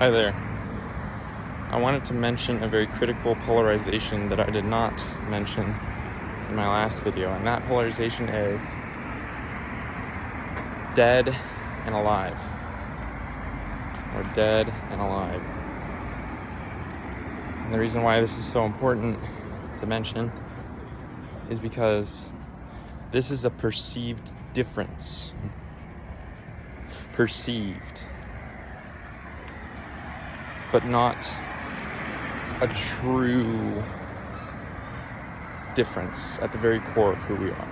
Hi there. I wanted to mention a very critical polarization that I did not mention in my last video, and that polarization is dead and alive, or dead and alive. And the reason why this is so important to mention is because this is a perceived difference. Perceived. But not a true difference at the very core of who we are.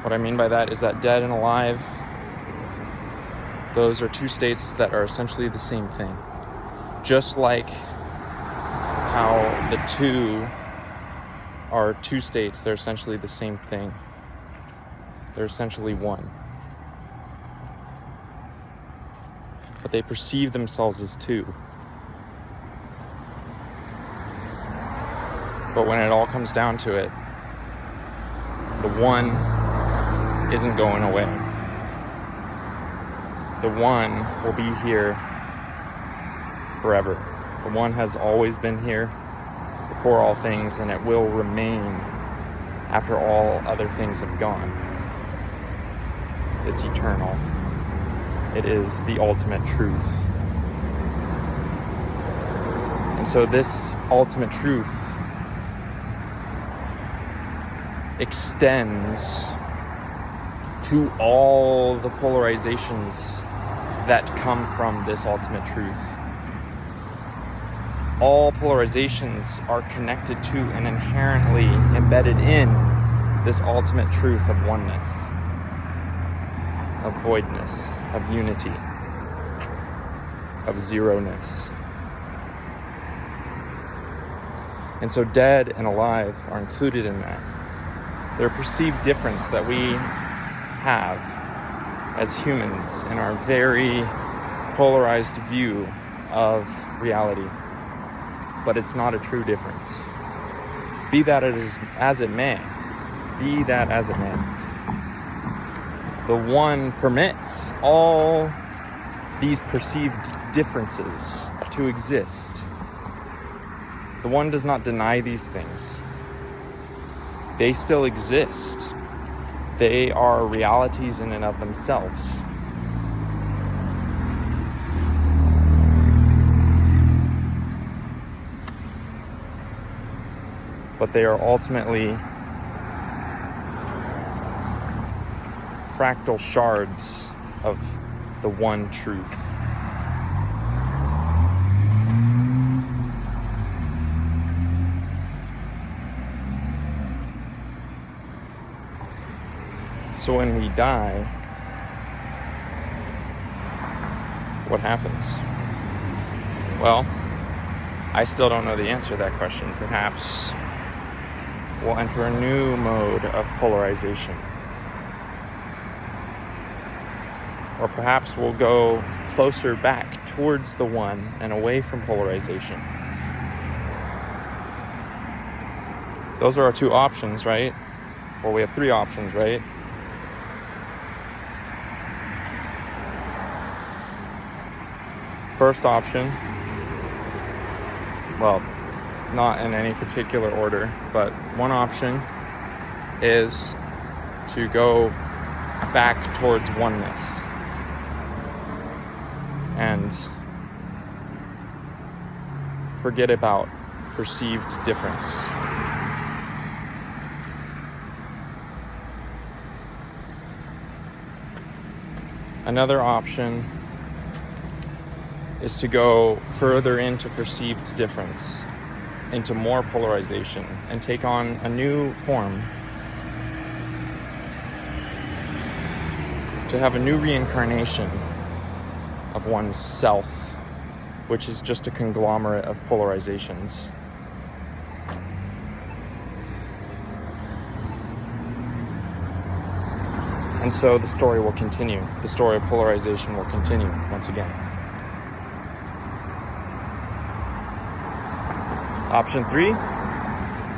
What I mean by that is that dead and alive, those are two states that are essentially the same thing. Just like how the two are two states, they're essentially the same thing. They're essentially one. But they perceive themselves as two. But when it all comes down to it, the one isn't going away. The one will be here forever. The one has always been here before all things, and it will remain after all other things have gone. It's eternal. It is the ultimate truth. And so this ultimate truth extends to all the polarizations that come from this ultimate truth. All polarizations are connected to and inherently embedded in this ultimate truth of oneness, of voidness, of unity, of zeroness. And so dead and alive are included in that. They're a perceived difference that we have as humans in our very polarized view of reality. But it's not a true difference. Be that as it may. Be that as it may. The one permits all these perceived differences to exist. The one does not deny these things. They still exist. They are realities in and of themselves. But they are ultimately fractal shards of the one truth. So when we die, what happens? Well, I still don't know the answer to that question. Perhaps we'll enter a new mode of polarization. Or perhaps we'll go closer back towards the one and away from polarization. Those are our two options, right? Well, we have three options, right? First option, well, not in any particular order, but one option is to go back towards oneness and forget about perceived difference. Another option is to go further into perceived difference, into more polarization, and take on a new form, to have a new reincarnation of one's self, which is just a conglomerate of polarizations. And so the story will continue. The story of polarization will continue once again. Option 3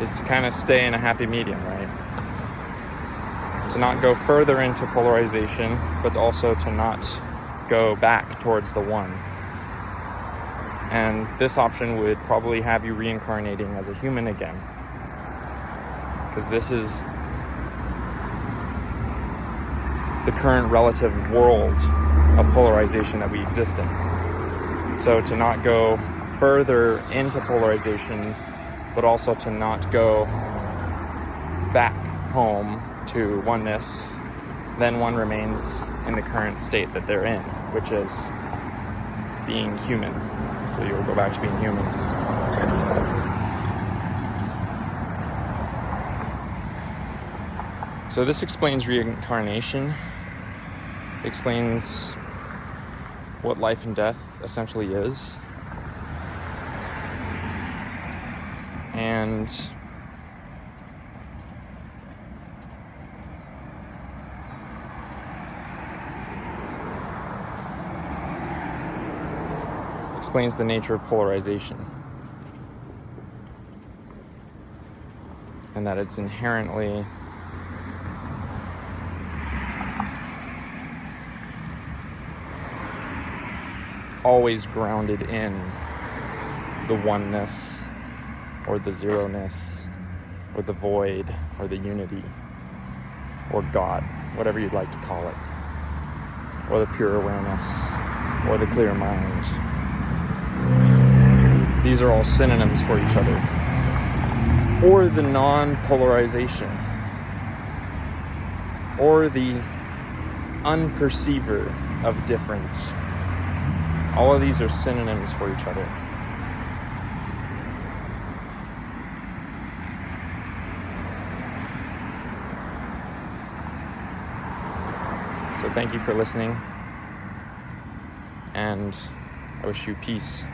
is to kind of stay in a happy medium, right? To not go further into polarization, but also to not go back towards the one. And this option would probably have you reincarnating as a human again, because this is the current relative world of polarization that we exist in. So to not go further into polarization, but also to not go back home to oneness, then one remains in the current state that they're in, which is being human. So you'll go back to being human. So this explains reincarnation, explains what life and death essentially is, and explains the nature of polarization, and that it's inherently always grounded in the oneness or the zeroness or the void or the unity or God, whatever you'd like to call it, or the pure awareness or the clear mind. These are all synonyms for each other. Or the non-polarization, or the unperceiver of difference. All of these are synonyms for each other. So thank you for listening, and I wish you peace.